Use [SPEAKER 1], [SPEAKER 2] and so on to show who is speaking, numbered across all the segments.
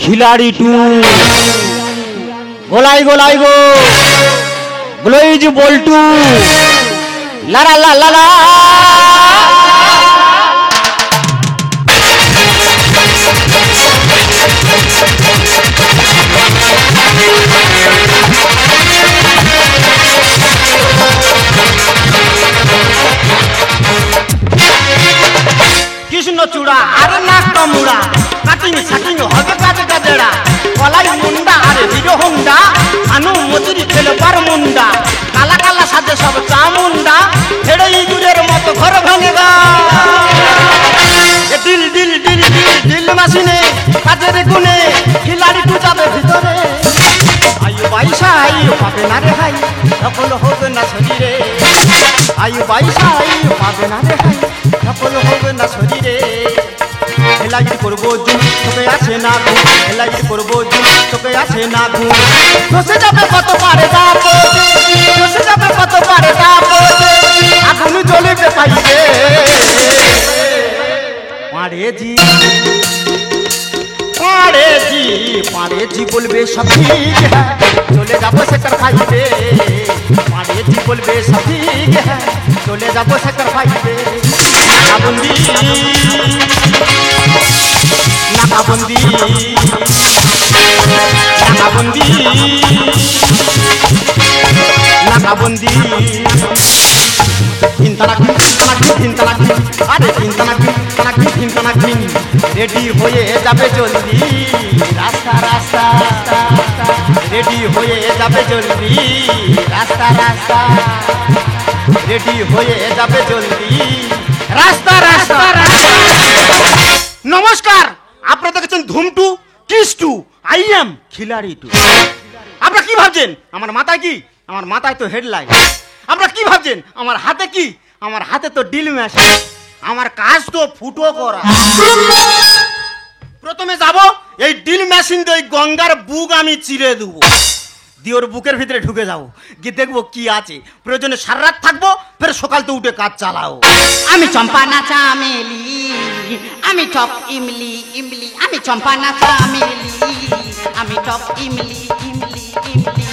[SPEAKER 1] খিলাড়ি two গোলাই গোলাই গো গ্লোইজ বল্টু লারা লা লা লা কৃষ্ণচূড়া আর নাক মুড়া কাটিং সাটিং হবে কাজ গাজড়া কলাই মুন্ডা আর হিরো হোন্ডা আনু মজুরি খেলে পার মুন্ডা কালা কালা সাজে সব চামুন্ডা হেড়ে ইঁদুরের মতো ঘর ভাঙে গা ডিল ডিল ডিল ডিল ডিল মাসিনে কাজের গুনে খিলাড়ি টু যাবে ভিতরে আয়ু বাইশা আয়ু পাবে না রে হাই সকল হবে না শরীরে আয়ু বাইশা আয়ু পাবে না রে হাই সকল হবে না শরীরে হেলাগিরি করবো জুম তোকে আসে না ঘুম হেলাগিরি করবো জুম তোকে আসে না ঘুম বসে যাবে কত পারে বসে যাবে কত পারে আগুন জ্বলিবে পাইবে পাড়েজি পাড়েজি পাড়েজি বলবে সব ঠিক হ্যাঁ চলে যাবো সেটার খাইবে পাড়েজি বলবে সব ঠিক হ্যাঁ চলে যাবো সেটার খাইবে নাকাবন্দি নাকাবন্দি নাকাবন্দি নাকাবন্দি রেডি হয়ে যাবে জলদি রাস্তা রাস্তা রেডি হয়ে যাবে জলদি রাস্তা রাস্তা রেডি হয়ে যাবে জলদি রাস্তা রাস্তা নমস্কার, আপনারা দেখেছেন ধুমটু কিস্টু আই এম খিলাড়ি টু। আপনারা কি ভাবছেন আমার মাথায় কি? আমার মাথায় তো হেডলাইট। আপনারা কি ভাবছেন আমার হাতে কি? আমার হাতে তো ডিল মেশিন। আমার কাজ তো ফুটো করা। প্রথমে যাব এই ডিল মেশিন দিয়ে গঙ্গার বুক আমি চিরে দেবো, দিয়ে ওর বুকের ভিতরে ঢুকে যাবো, গিয়ে দেখবো কি আছে। প্রয়োজনে সারা রাত থাকবো, ফের সকাল তো উঠে কাজ চালাও।
[SPEAKER 2] আমি চম্পা না চামেলি, আমি টপ ইমলি ইমলি, আমি চম্পা না চামেলি, আমি টপ ইমলি ইমলি ইমলি।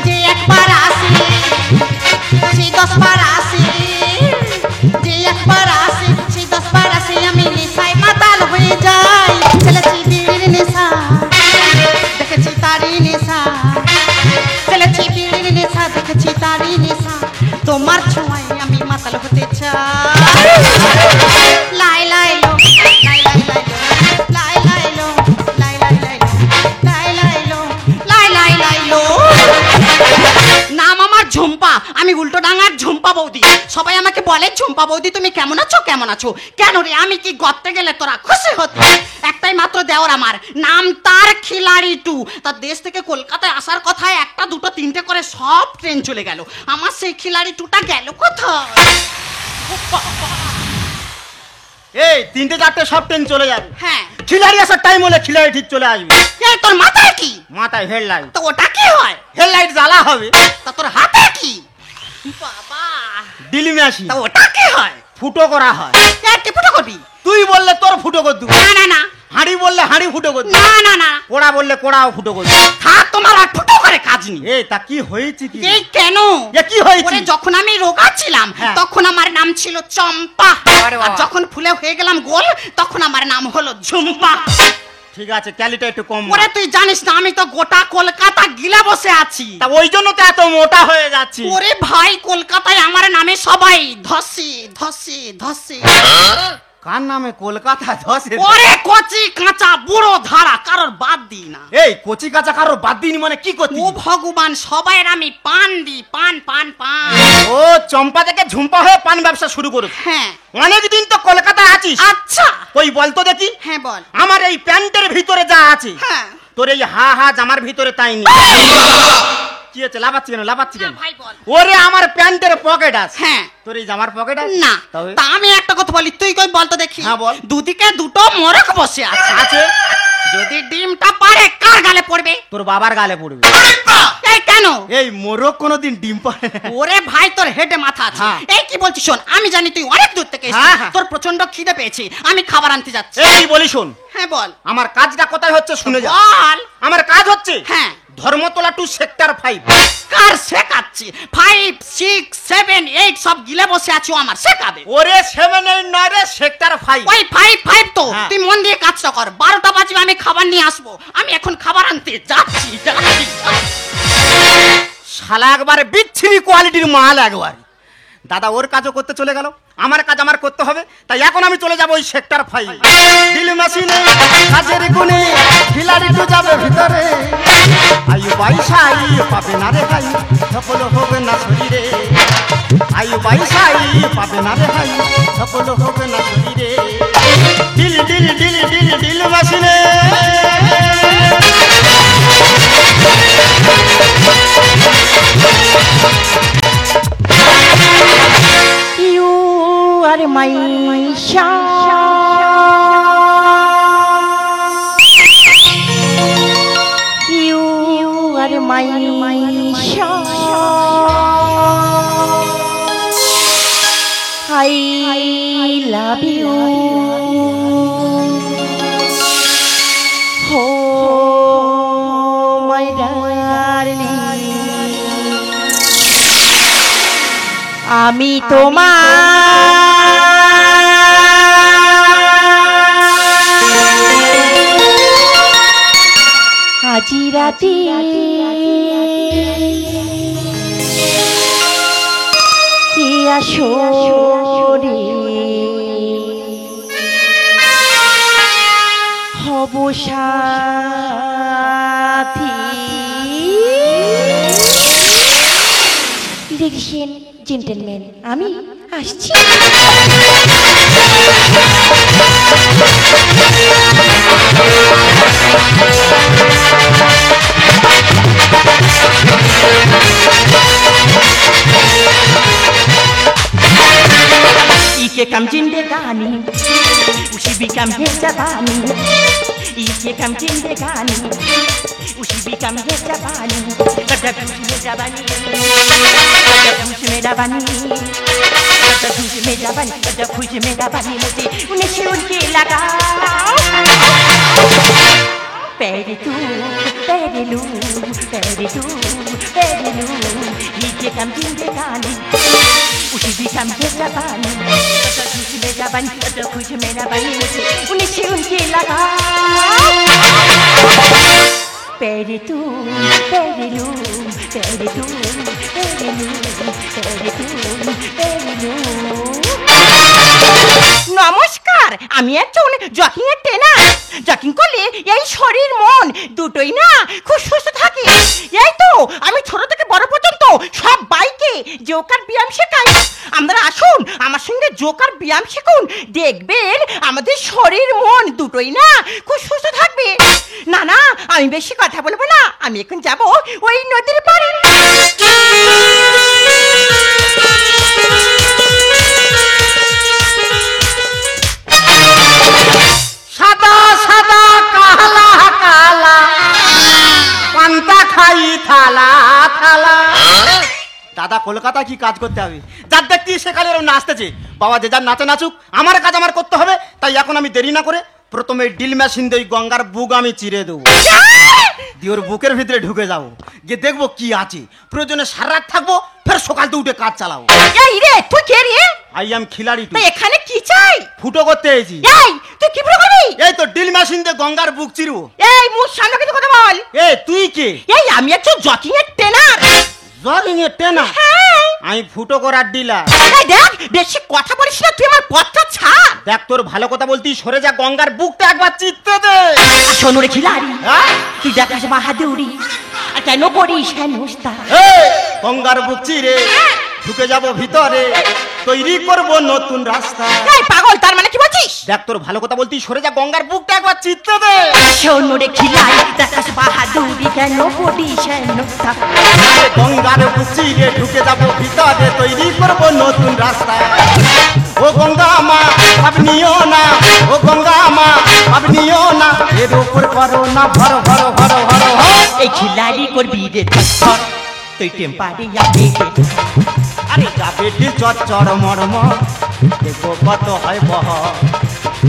[SPEAKER 2] যে একবার আসে সে 10 বার আসে, যে একবার আসে সে 10 বার আসে। আমি নেশায় মাতাল হয়ে যাই, ছেলেছি বিড়ির নেশা, দেখেছি তারই নেশা, ছেলেছি বিড়ির নেশা, দেখেছি তারই নেশা। তোমার ছোঁয়ায় আমি মাতাল হতে চাই। লাই লাই লো লাই লাই লাই লাই লাই লো লাই লাই লাই লাই লাই লো লাই লাই লাই লো। নাম আমার ঝুম্পা, আমি উল্টো ডাঙার ঝুম্পা বৌদি। সবাই আমাকে বলে ঝুম্পা বৌদি তুমি কেমন আছো কেমন আছো। কেন রে আমি কি গর্তে গেলে তোরা খুশি হতি? একটাই মাত্র দেওর আমার, নাম তার খিলাড়ি টু। তার দেশ থেকে কলকাতায় আসার কথায় 1টা 2টো 3টে করে সব ট্রেন চলে গেল। আমার সেই খিলাড়ি টুটা গেল কোথায়?
[SPEAKER 1] এই 3টে 4টে সব ট্রেন চলে যাবে।
[SPEAKER 2] হ্যাঁ,
[SPEAKER 1] খিলাড়ি আসার টাইম হলে খিলাড়ি ঠিক চলে আসবে।
[SPEAKER 2] এই তোর মাথায় কি?
[SPEAKER 1] মাথায় হেডলাইট।
[SPEAKER 2] তো ওটা কি হয়?
[SPEAKER 1] হেডলাইট জ্বালা হবে।
[SPEAKER 2] তা তোর হাতে কি? বাবা,
[SPEAKER 1] ডিল মেশিন।
[SPEAKER 2] তা ওটা কি হয়?
[SPEAKER 1] ফুটো করা হয়।
[SPEAKER 2] কি ফুটো করবি?
[SPEAKER 1] তুই বললে তোর ফুটো করে দেবো।
[SPEAKER 2] না না না,
[SPEAKER 1] হাঁড়ি বললে হাঁড়ি ফুটো করে দেবো।
[SPEAKER 2] না না না,
[SPEAKER 1] কোড়া বললে কোড়াও ফুটো করে দেবো।
[SPEAKER 2] থাক তোমার আর ফুটো করে কাজ নেই।
[SPEAKER 1] এই তা কি হয়েছে কি?
[SPEAKER 2] এই কেন?
[SPEAKER 1] এ কি হয়েছে?
[SPEAKER 2] ওরে যখন আমি রোগা ছিলাম তখন আমার নাম ছিল চম্পা, আর যখন ফুলে হয়ে গেলাম গোল তখন আমার নাম হলো ঝুম্পা।
[SPEAKER 1] ঠিক আছে, ক্যালিটা একটু কম।
[SPEAKER 2] ওরে তুই জানিস না আমি তো গোটা কলকাতা গিলে বসে আছি।
[SPEAKER 1] তা ওই জন্য তো এত মোটা হয়ে যাচ্ছি।
[SPEAKER 2] ওরে ভাই, কলকাতায় আমার নামে সবাই ধসি ধসি ধসি।
[SPEAKER 1] কার নামে কলকাতা ধসে?
[SPEAKER 2] ওরে কচি কাঁচা বুড়ো ধারা কারোর বাদ দিই না।
[SPEAKER 1] এই কচি কাঁচা কারোর বাদ দিইনি মানে কি করতি?
[SPEAKER 2] ও ভগবান, সবাইয়ের আমি পান দিই, পান পান পান।
[SPEAKER 1] ও চম্পা থেকে ঝুম্পা হয়ে পান ব্যবসা শুরু করেছে।
[SPEAKER 2] হ্যাঁ,
[SPEAKER 1] অনেকদিন তো কলকাতায় আছিস।
[SPEAKER 2] আচ্ছা
[SPEAKER 1] ওই বলতো দেখি।
[SPEAKER 2] হ্যাঁ বল।
[SPEAKER 1] আমার এই প্যান্টের ভিতরে যা আছে
[SPEAKER 2] হ্যাঁ,
[SPEAKER 1] তোর এই হা হা জামার ভিতরে তাই নেই। কি হচ্ছে? লাফাচ্ছি কেন? লাফাচ্ছি কেন?
[SPEAKER 2] ভাই বল।
[SPEAKER 1] ওরে আমার প্যান্টের পকেট আছে।
[SPEAKER 2] হ্যাঁ,
[SPEAKER 1] তোর এই জামার পকেট আছে
[SPEAKER 2] না।
[SPEAKER 1] তবে
[SPEAKER 2] তা আমি একটা কথা বলি, তুই কই বলতো দেখি।
[SPEAKER 1] হ্যাঁ বল।
[SPEAKER 2] দুদিকে দুটো মোরক বসে আছে।
[SPEAKER 1] আছে।
[SPEAKER 2] যদি ডিমটা পারে কার গালে পড়বে?
[SPEAKER 1] তোর বাবার গালে পড়বে।
[SPEAKER 2] এই কেন?
[SPEAKER 1] এই মোরগ কোনোদিন ডিম পারে?
[SPEAKER 2] ওরে ভাই, তোর হেডে মাথা আছে।
[SPEAKER 1] হ্যাঁ।
[SPEAKER 2] এই কি বলছিস শোন, আমি জানি তুই অনেক দূর থেকে এসেছিস।
[SPEAKER 1] হ্যাঁ, হ্যাঁ।
[SPEAKER 2] তোর প্রচন্ড খিদে পেয়েছে, আমি খাবার আনতে যাচ্ছি।
[SPEAKER 1] এই বলি শোন,
[SPEAKER 2] হ্যাঁ বল।
[SPEAKER 1] আমার কাজটা কোথায় হচ্ছে শুনে যা।
[SPEAKER 2] বল।
[SPEAKER 1] আমার কাজ হচ্ছে
[SPEAKER 2] হ্যাঁ।
[SPEAKER 1] Dharmatala two sector 5।
[SPEAKER 2] কার শেখাচ্ছি? 5, 6, 7, 8 সব গিলে বসে আছো, আমার শেখাবে।
[SPEAKER 1] ওরে 7 8 9 রে সেক্টর 5।
[SPEAKER 2] ওই 5 তো
[SPEAKER 1] হ্যাঁ।
[SPEAKER 2] তুই মন দিয়ে কাজটা কর। 12টা বাজবে, আমি খাবার নিয়ে আসবো। আমি এখন খাবার আনতে যাচ্ছি।
[SPEAKER 1] শালা একবারে বিচ্ছিরি কোয়ালিটির মাল একবার। দাদা ওর কাজও করতে চলে গেল, আমার কাজ আমার করতে হবে, তাই এখন আমি চলে যাব ওই সেক্টর 5। দিল মেশিনে কাজের গুণে খিলাড়ি তো যাবে ভিতরে। আয়ু বাইসাই পাবে না রে ভাই, সফল হবে না শরীরে। আয়ু বাইসাই পাবে না রে ভাই, সফল হবে না শরীরে। দিল দিল দিল দিল দিল মেশিনে
[SPEAKER 3] You are my shine. You are my shine. I love you. Oh, my darling. আমি তোমার আজি রাতে কি আসরে হব সাথী। দেখছেন জেন্টলম্যান, আমি আসছি।
[SPEAKER 4] इके कम जिंदगानी उसी भी कम है जवानी। इके कम जिंदगानी उसी भी कम है जवानी। कदा खुश में जवानी, कदा खुश में जवानी, कदा खुश में जवानी, कदा खुश में जवानी। मुझे उन्हें से उनके लगा पैरे तू पैरे लू पैरे तू पैरे लू। इके कम जिंदगानी उसी भी कम है जवानी। कदा खुश में जवानी, कदा खुश में जवानी। मुझे उन्हें से उनके लगा पैरे तू पैरे लू पैरे तू पैरे लू पैरे तू पैरे लू। নমস্কার, আমি একজন জকিং এর ট্রেনার। জকিং করলে এই শরীর মন দুটোই না খুব সুস্থ থাকে। এই তো আমি ছোট থেকে বড় পর্যন্ত সব বাইকে যোকার ব্যায়াম শেখাই। আপনারা আসুন আমার সঙ্গে যোকার ব্যায়াম শিখুন, দেখবেন আমাদের শরীর মন দুটোই না খুব সুস্থ থাকবে। না না, আমি বেশি কথা বলবো না, আমি এখন যাব ওই নদীর পাড়ে।
[SPEAKER 1] সাদা সাদা কালা কালা পান্তা খাই থালা থালা। দাদা কলকাতা কি কাজ করতে হবে, যার দেখতে সেখানে এরকম নাচতেছে। বাবা যে যার নাচে নাচুক, আমার কাজ আমার করতে হবে। তাই এখন আমি দেরি না করে প্রথমে ড্রিল মেশিন দিয়ে গঙ্গার বুক আমি চিরে দেবো, দিয়ে ওর বুকের ভিতরে ঢুকে যাবো, গিয়ে দেখবো কি আছে। প্রয়োজনে সারা রাত থাকবো, ফের সকালতে উঠে কাজ চালাবো।
[SPEAKER 2] এই রে, তুই কে রে?
[SPEAKER 1] I am Khiladi too.
[SPEAKER 2] তা এখানে কি চাই?
[SPEAKER 1] ফুটো করতে এসেছি।
[SPEAKER 2] এই তুই কি ফুটো করবি?
[SPEAKER 1] এই তো ড্রিল মেশিন দিয়ে গঙ্গার বুক চিরবো।
[SPEAKER 2] এই মুখ সামনে কিছু কথা বল।
[SPEAKER 1] এই তুই কে?
[SPEAKER 2] এই আমি একজন জকিং এর ট্রেনার।
[SPEAKER 1] জগিং এর ট্রেনার?
[SPEAKER 2] হ্যাঁ।
[SPEAKER 1] আমি ফুটো করার ডিলার।
[SPEAKER 2] এই দেখ, বেশি কথা বলিস না, তুই আমার পথটা ছাড়।
[SPEAKER 1] দেখ তোর ভালো কথা বলতি, সরে যা, গঙ্গার বুকটা একবার চিত্তে দে।
[SPEAKER 2] শোনো রে খিলাড়ি,
[SPEAKER 1] হ্যাঁ?
[SPEAKER 2] তুই দেখাস বাহাদুরি আর কেন করিস হেনস্তা?
[SPEAKER 1] এই গঙ্গার বুক চিরে ঢুকে যাব ভিতরে, তৈরি করব নতুন রাস্তা।
[SPEAKER 2] এই পাগল, তার মানে কি বলছিস?
[SPEAKER 1] দেখ তোর ভালো কথা বলতি, সরে যা, গঙ্গার বুকটা একবার চিত্তে দে।
[SPEAKER 2] শোনো রে খিলাড়ি, দেখাস বাহাদুরি কেন করিস হেনস্তা?
[SPEAKER 1] গঙ্গার বুক চিরে ঢুকে যাব ভিতরে, তৈরি করব নতুন রাস্তা। ও গঙ্গা মা আপনিও না, ও গঙ্গা মা আপনিও না, এর উপর করো না ভর ভর ভর ভর।
[SPEAKER 4] এই খিলাড়ি করবি রে চক্কর, তুই টেম্পারে যাবে।
[SPEAKER 1] আরে যাবে চচ্চর মর্ম, দেখো কত হয় বহ।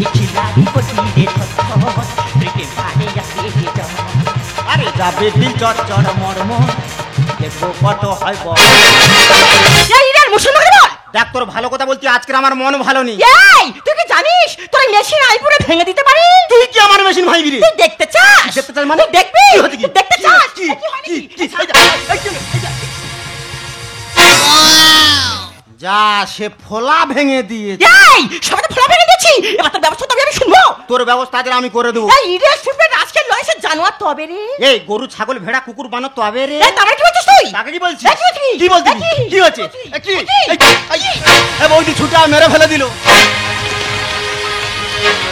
[SPEAKER 4] এই খিলাড়ি বাড়ি কঠিরে ছটফট রেখে ভাড়ে যাবে জম
[SPEAKER 1] আরে যাবে দিল চচ্চর মর্মর দেখবো কত হয় বল।
[SPEAKER 4] এই রে মুসলমান বল
[SPEAKER 1] দেখ তোর ভালো কথা বলছি, আজকের আমার মন ভালো নেই।
[SPEAKER 4] এই তুই কি জানিস তোর মেশিন আইপুরে ভেঙে দিতে পারি?
[SPEAKER 1] তুই কি আমার মেশিন ভাঙবি রে?
[SPEAKER 4] তুই দেখতে চাস?
[SPEAKER 1] দেখতে চাস মানে?
[SPEAKER 4] তুই দেখবি?
[SPEAKER 1] কি হচ্ছে কি?
[SPEAKER 4] তুই দেখতে চাস?
[SPEAKER 1] কি কি কি এই যা, এই কি, এই যা। যা সে ফোলা ভেঙে দিয়ে
[SPEAKER 4] এই সবাই ফোলা ভেঙে দিয়েছি, এবার তোর ব্যবস্থা তবে আমি শুনবো।
[SPEAKER 1] তোর ব্যবস্থা আজ আমি করে দেবো।
[SPEAKER 4] এই রে সুপের আজকে লয়েছে জানোয়ার তবে রে।
[SPEAKER 1] এই গরু ছাগল ভেড়া কুকুর বানো তবে রে।
[SPEAKER 4] এই তারপরে কি বলছিস তুই?
[SPEAKER 1] তাকে কি বলছিস?
[SPEAKER 4] এই কি বলছিস?
[SPEAKER 1] কি বলছিস?
[SPEAKER 4] এই কি?
[SPEAKER 1] কি হচ্ছে? এই কি? এই কি? এই বৌদি ছুটা মেরে ফেলে দিল।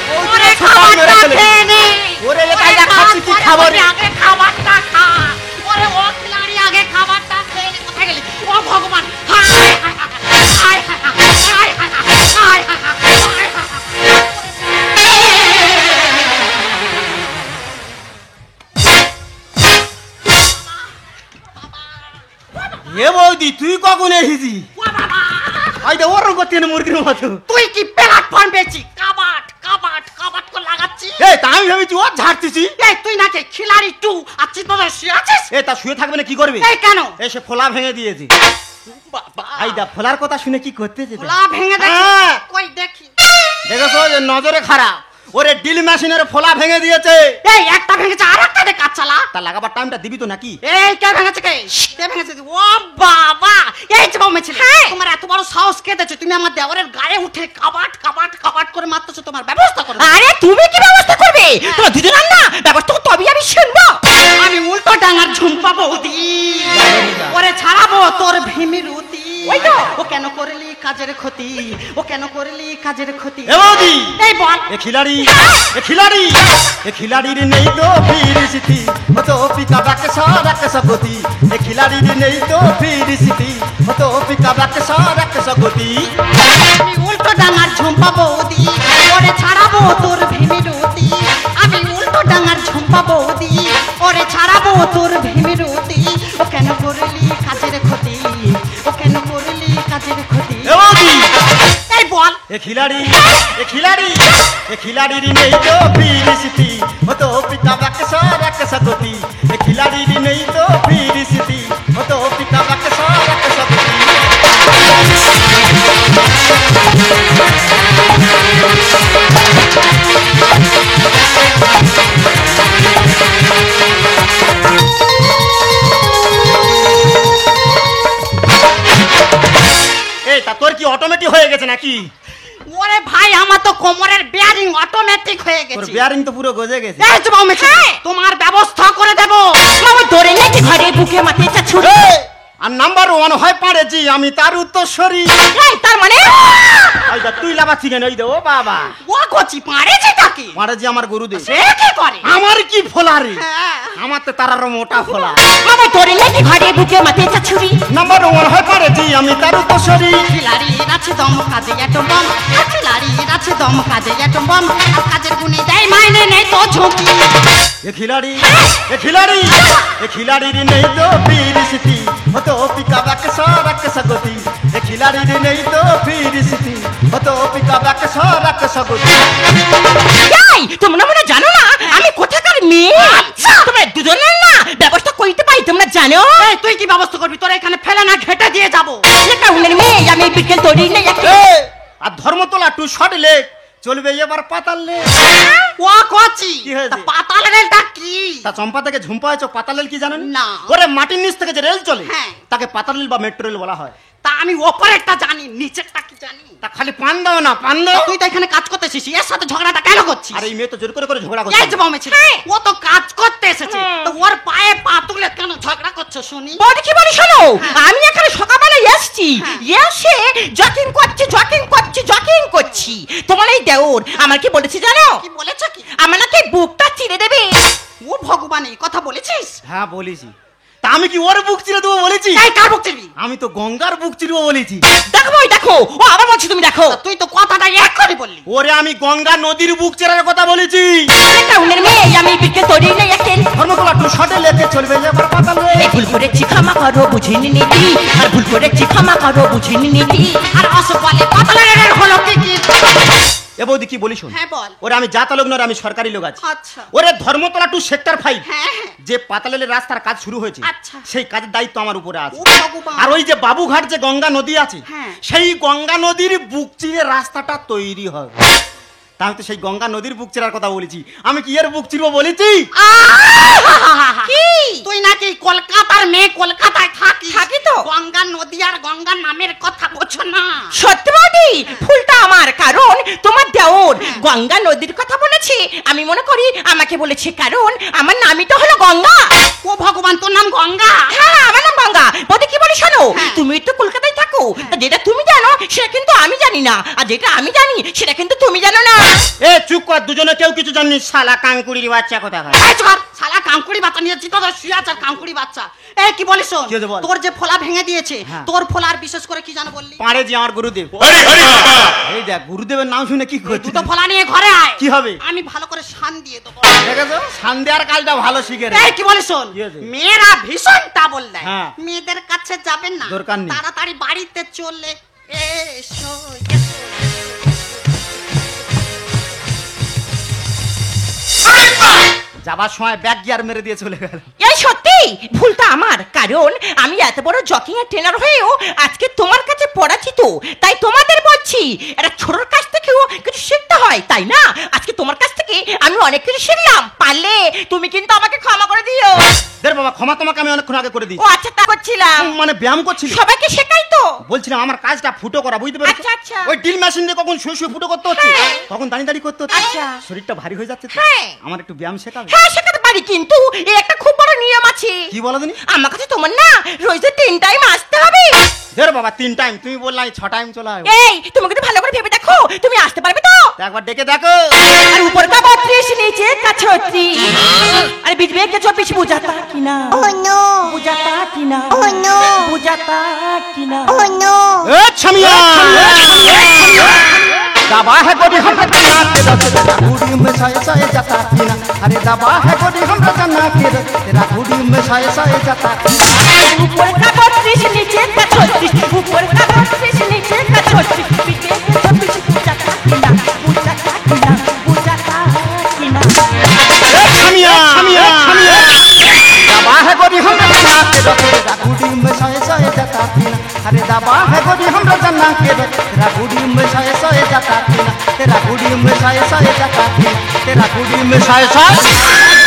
[SPEAKER 1] বৌদি
[SPEAKER 2] ওরে
[SPEAKER 1] ছুটা মেরে
[SPEAKER 2] খাবারটা
[SPEAKER 1] ফেলে দিল।
[SPEAKER 2] খেয়ে নে।
[SPEAKER 1] ওরে এটা যা খাচ্ছি কি খাবার?
[SPEAKER 2] আগে খাবারটা খা। ওরে ও খিলাড়ি আগে খাবারটা খেয়ে নে। কোথায় গেলি? ও ভগবান। হায় হায় হায় হায় হায় হায় হায় হায়
[SPEAKER 1] এ বৌদি তুই কখন এসেছি? আই দে ওরম করতে না মুরগির মতো।
[SPEAKER 2] তুই কি প্ল্যাটফর্ম পেয়েছি? কাবাট কাবাট কাবাট করে লাগাচ্ছি।
[SPEAKER 1] এই তা আমি ভেবেছি ও ঝাড়তেছি।
[SPEAKER 2] এই তুই নাকি খিলাড়ি টু আছিস তো শুয়ে আছিস?
[SPEAKER 1] এ তা শুয়ে থাকবে না কি করবে?
[SPEAKER 2] এই কেন?
[SPEAKER 1] এসে ফোলা ভেঙে দিয়েছে।
[SPEAKER 2] বাবা
[SPEAKER 1] আই দা ফোলার কথা শুনে কি করতেছে?
[SPEAKER 2] ফোলা ভেঙে দেখি।
[SPEAKER 1] হ্যাঁ।
[SPEAKER 2] কই দেখি।
[SPEAKER 1] দেখেছো যে নজরে খারাপ, ওরে ড্রিল মেশিনের ফোলা ভেঙে দিয়েছে।
[SPEAKER 2] এই একটা ভেঙেছে আর একটা দে কাজ চালা।
[SPEAKER 1] তা লাগাবার টাইমটা দিবি তো নাকি?
[SPEAKER 2] এই কে ভেঙেছে কে? কে ভেঙেছে? ও বাবা এই যে বাবা মেছিল। তোমার এত বড় সাহস কে দিয়েছে? তুমি আমার দেওরের গায়ে উঠে কাবাট কাবাট কাবাট করে মারতেছো। তোমার ব্যবস্থা করো।
[SPEAKER 4] আরে তুমি কি ব্যবস্থা করবে? তোমার দুজনের না ব্যবস্থা তবে আমি শুনবো।
[SPEAKER 2] আমি উল্টো ডাঙার ঝুমপা বৌদি ওরে ছাড়াবো তোর ভীমির উতি।
[SPEAKER 4] ওই তো।
[SPEAKER 2] ও কেন করলি কাজের ক্ষতি? ও কেন করলি কাজের ক্ষতি?
[SPEAKER 1] এ বৌদি
[SPEAKER 2] এই বল।
[SPEAKER 1] এ খিলাড়ি, এ খিলাড়ি, এ খিলাড়ির নেই তো ফিরিসিতি, ও তো পিকা বাকে সারাকে সগতি। এ খিলাড়ির নেই তো ফিরিসিতি, ও তো পিকা বাকে সারাকে সগতি।
[SPEAKER 2] আমি উল্টো ডাঙার ঝুমপা বৌদি ওরে ছাড়াবো তোর ভীমির উতি। আমি উল্টো ডাঙার ঝুমপা বৌদি ওরে ছাড়াবো তোর ভীমির উতি। ও কেন করলি কাজের ক্ষতি? ও কেন করলি কাজের ক্ষতি?
[SPEAKER 1] এ বৌদি
[SPEAKER 2] এই বল।
[SPEAKER 1] এ খিলাড়ি, এ খিলাড়ি, এ খিলাড়ির নেই তো ফিরিসিতি, ও তো পিকা বাকে সারাকে সগতি। এ খিলাড়ির নেই তো ফিরিসিতি, ও তো পিকা বাকে সারাকে সগতি। এই তা তোর কি অটোমেটিক হয়ে গেছে নাকি?
[SPEAKER 2] ওরে ভাই আমার তো কোমরের বেয়ারিং অটোমেটিক হয়ে
[SPEAKER 1] তোর
[SPEAKER 2] গেছে।
[SPEAKER 1] বেয়ারিং তো পুরো গজে গেছে।
[SPEAKER 2] এই যে বাবা মেছিল তোমার ব্যবস্থা করে দেব।
[SPEAKER 4] মামা ধরে নাকি ঘরে বুকে মাটিটা ছুড়ে।
[SPEAKER 1] আর নাম্বার 1 হয় পারেছি আমি, তার উত্তরসরি।
[SPEAKER 4] এই তার মানে
[SPEAKER 1] এই দা তুই লাগাচ্ছি কেন? এই দে ও বাবা
[SPEAKER 2] ও কচি পারেছে তাকে।
[SPEAKER 1] পারেছি আমার গুরুদেব।
[SPEAKER 2] সে কি করে?
[SPEAKER 1] আমার কি ফোলা রে?
[SPEAKER 2] হ্যাঁ।
[SPEAKER 1] আমার তো তার আরো মোটা ফোলা।
[SPEAKER 4] মামা ধরে নাকি ঘরে বুকে মাটিটা ছুরি।
[SPEAKER 1] নাম্বার 1 হয় পারেছি আমি, তার উত্তরসরি।
[SPEAKER 2] খিলাড়ির আছে দম কাজে এটম বম। খিলাড়ির আছে দম কাজে এটম বম। আর কাজের গুণে দেয় মাইনে নেই তো ঝুঁকি।
[SPEAKER 1] এ খিলাড়ি, এ খিলাড়ি, এ খিলাড়ির নেই তো ফিরিসিতি, ও তো পিকা বাকে সারাকে সগতি। এ খিলাড়ির নেই তো ফিরিসিতি, ও তো পিকা বাকে সারাকে সগতি।
[SPEAKER 4] এই তোমরা মনে জানো না আমি কোথাকার মেয়ে? তোমরা দুজনের না ব্যবস্থা করতে পারি তোমরা জানো?
[SPEAKER 2] এই তুই কি ব্যবস্থা করবি? তোরা এখানে ফেলে না ঘেটে দিয়ে যাবো।
[SPEAKER 4] একটা উনের মেয়ে আমি বিকেল তৈরি নেই একটা।
[SPEAKER 1] এ, আর ধর্মতলা টু শর্ট লেগ চলবে এবার পাতাল লেগ।
[SPEAKER 2] ও কচি
[SPEAKER 1] কি হয়েছে?
[SPEAKER 2] তা পাতাল রেলটা কি?
[SPEAKER 1] তা চম্পা থেকে ঝুম্পা হয়েছে পাতাল রেল কি জানেন?
[SPEAKER 2] না।
[SPEAKER 1] ওরে মাটির নিচ থেকে যে রেল চলে
[SPEAKER 2] হ্যাঁ।
[SPEAKER 1] তাকে পাতাল রেল বা মেট্রো রেল বলা হয়।
[SPEAKER 2] তা আমি ওপরেরটা জানি, নিচেরটা কি জানি?
[SPEAKER 1] তা খালি পান দাও না, পান
[SPEAKER 2] তা
[SPEAKER 1] দাও।
[SPEAKER 2] তুই তো এখানে কাজ করতে এসেছিস, এর সাথে ঝগড়াটা কেন করছিস?
[SPEAKER 1] আর এই মেয়ে তো জোর করে করে ঝগড়া
[SPEAKER 2] এই
[SPEAKER 1] করছে।
[SPEAKER 2] যে বাবা মেছিল ও তো কাজ করতে এসেছে, তো ওর পায়ে পা তুলে কেন ঝগড়া করছো শুনি?
[SPEAKER 4] বড় কি বলি শোনো, আমি এখানে সকালবেলা এসছি, এসে জকিং করছি জকিং করছি জকিং করছি। তোমার এই দেওর আমার কি বলেছি জানো?
[SPEAKER 2] কি বলেছ কি?
[SPEAKER 4] আমার নাকি বুকটা চিরে দেবে।
[SPEAKER 2] ও ভগবান এই কথা বলেছিস?
[SPEAKER 1] হ্যাঁ বলেছি। তা আমি কি ওর বুক চিরে দেবো বলেছি?
[SPEAKER 2] এই কার বুক চিরবি?
[SPEAKER 1] আমি তো গঙ্গার বুক চিরবো বলেছি।
[SPEAKER 4] দেখো ওই দেখো, ও আবার বলছি তুমি দেখো।
[SPEAKER 2] তা তুই তো কথাটা এক করে বললি।
[SPEAKER 1] ওরে আমি গঙ্গা নদীর বুক চেরার কথা বলেছি।
[SPEAKER 4] একটা উনের মেয়ে আমি বিকেল তৈরি নেই একটা।
[SPEAKER 1] ধর্মতলা টু শর্টে লেগে চলবে এবার পাতাল রেল।
[SPEAKER 4] এই ভুল করেছি ক্ষমা করো বুঝিনি নীতি, আর ভুল করেছি ক্ষমা করো বুঝিনি নীতি।
[SPEAKER 2] আর অসুখ বলে পাতাল রেল হলো কি কি?
[SPEAKER 1] এ বৌদি কি বলিস?
[SPEAKER 2] হ্যাঁ বল।
[SPEAKER 1] ওরে আমি জাতা লোক নয়, আমি সরকারি লোক আছি।
[SPEAKER 2] আচ্ছা।
[SPEAKER 1] ওরে ধর্মতলা টু সেক্টর 5
[SPEAKER 2] হ্যাঁ হ্যাঁ।
[SPEAKER 1] যে পাতালের রাস্তার কাজ শুরু হয়েছে,
[SPEAKER 2] আচ্ছা।
[SPEAKER 1] সেই কাজের দায়িত্ব আমার উপরে আছে।
[SPEAKER 2] ও ভগবান।
[SPEAKER 1] আর ওই যে বাবুঘাট যে গঙ্গা নদী আছে,
[SPEAKER 2] হ্যাঁ।
[SPEAKER 1] সেই গঙ্গা নদীর বুক চিরে রাস্তাটা তৈরি হবে। তা আমি তো সেই গঙ্গা নদীর বুক চিরার কথা বলেছি, আমি কি এর বুক চিরবো বলেছি?
[SPEAKER 2] কি তুই নাকি কলকাতার মেয়ে, কলকাতায় থাকিস?
[SPEAKER 4] থাকি তো।
[SPEAKER 2] গঙ্গা নদী আর গঙ্গা নামের কথা বলছো না?
[SPEAKER 4] সত্যি বৌদি, ভুলটা আমার, কারণ তোমার দেওর গঙ্গা নদীর কথা বলেছে। আমি মনে করি আমাকে বলেছে, কারণ আমার নামই তো হলো গঙ্গা।
[SPEAKER 2] ও ভগবান, তোর নাম গঙ্গা?
[SPEAKER 4] হ্যাঁ, আমার নাম গঙ্গা। বৌদি কি বলে শোনো,
[SPEAKER 2] হ্যাঁ।
[SPEAKER 4] তুমি তো কলকাতায় থাকো, তা যেটা তুমি জানো সেটা কিন্তু আমি জানি না, আর যেটা আমি জানি সেটা কিন্তু তুমি জানো না।
[SPEAKER 1] এ চুপ কর, দুজনে কেউ কিছু জানি। শালা কাঙ্কুড়ির বাচ্চা কথা হয়।
[SPEAKER 2] এই চল, শালা কাঙ্কুড়ি বাচ্চা নিয়েছি তো, শুয়ে আছে কাঙ্কুড়ি বাচ্চা। এ কি বলিস শোন,
[SPEAKER 1] কি হয়েছে বল?
[SPEAKER 2] তোর যে ফলা ভেঙে দিয়েছে,
[SPEAKER 1] হ্যাঁ।
[SPEAKER 2] তোর ফলার বিশেষ করে কি জানো বললি?
[SPEAKER 1] পাড়ে যে আমার গুরুদেব। এই দেখ, গুরুদেবের নাম শুনে কি করছিস?
[SPEAKER 2] দুটো ফলা নিয়ে ঘরে আয়।
[SPEAKER 1] কি হবে?
[SPEAKER 2] আমি ভালো করে শান দিয়ে দেবো।
[SPEAKER 1] দেখেছো, সন্ধ্যার কাজটা ভালো শিখে রে।
[SPEAKER 2] এই কি বলিস শোন,
[SPEAKER 1] কি হয়েছে?
[SPEAKER 2] মেয়েরা ভীষণ টাবল দেয়।
[SPEAKER 1] হ্যাঁ।
[SPEAKER 2] মেয়েদের কাছে যাবেন না,
[SPEAKER 1] দরকার নেই।
[SPEAKER 2] তাড়াতাড়ি বাড়িতে চলে এসো।
[SPEAKER 1] যাবার সময় ব্যাগ গিয়ার মেরে দিয়ে চলে গেল।
[SPEAKER 4] এই সত্যি ভুলটা আমার, কারণ আমি এত বড় জকিং এর ট্রেনার হয়েও আজকে তোমার কাছে পড়াচ্ছি, তাই তোমাদের বলছি এটা ছোটর কাছ থেকেও কিছু শিখতে হয়, তাই না? আজকে তোমার কাছ থেকে আমি অনেক কিছু শিখলাম, পারলে তুমি কিন্তু আমাকে ক্ষমা করে দিও।
[SPEAKER 1] দেখ বাবা, ক্ষমা তোমাকে আমি অনেকক্ষণ আগে করে দিই।
[SPEAKER 4] ও আচ্ছা, তা করছিলাম,
[SPEAKER 1] মানে ব্যায়াম করছিলি?
[SPEAKER 4] সবাইকে শেখাই তো।
[SPEAKER 1] বলছিলাম আমার কাজটা ফুটো করা, বুঝতে পেরেছো?
[SPEAKER 4] আচ্ছা, আচ্ছা।
[SPEAKER 1] ওই ড্রিল মেশিন দিয়ে কখন শুয়ে শুয়ে ফুটো করতে হচ্ছে,
[SPEAKER 4] হ্যাঁ।
[SPEAKER 1] তখন দাঁড়িয়ে দাঁড়িয়ে করতে হচ্ছে।
[SPEAKER 4] আচ্ছা।
[SPEAKER 1] শরীরটা ভারী হয়ে যাচ্ছে তো।
[SPEAKER 4] হ্যাঁ।
[SPEAKER 1] আমার একটু ব্যায়াম শেখাবে?
[SPEAKER 4] হ্যাঁ, শেখাতে পারি, কিন্তু এই একটা খুব বড় নিয়ম আছে।
[SPEAKER 1] কি বলো দিনি?
[SPEAKER 4] আমার কাছে তোমার না রোজ 3 টাইম আসতে হবে।
[SPEAKER 1] ধর বাবা, 3 টাইম, তুমি বললাই 6 টাইম চলে আয়।
[SPEAKER 4] এই তুমি কিন্তু ভালো করে ভেবে দেখো, তুমি আসতে পারবে তো?
[SPEAKER 1] একবার ডেকে দেখো।
[SPEAKER 4] আর উপর का 32 नीचे का 36, अरे बीच में के 24 बुझाता कि ना? ओह नो, बुझाता कि ना? ओह नो, बुझाता कि ना? Oh no.
[SPEAKER 1] ए छमिया, दबा है गोरी हमरा तना के तेरा गुड़ी में साए साए जाता पीना। अरे दबा है गोरी हमरा तना के तेरा गुड़ी में साए साए जाता पीना।
[SPEAKER 4] ऊपर का 32 नीचे का 36, ऊपर का 32 नीचे का 36, बीच में के 26 बुझाता कि ना? बुझाता कि ना? बुझाता कि ना?
[SPEAKER 1] ए छमिया, दबा है गोरी हमरा तना के तेरा गुड़ी में साए साए जाता पीना। अरे दबा है गोरी हमरा तना के तेरा गुड़ी में साए साए जाता पीना। तेरा गुड़ी में साए साए जाता पीना। तेरा गुड़ी में साए साए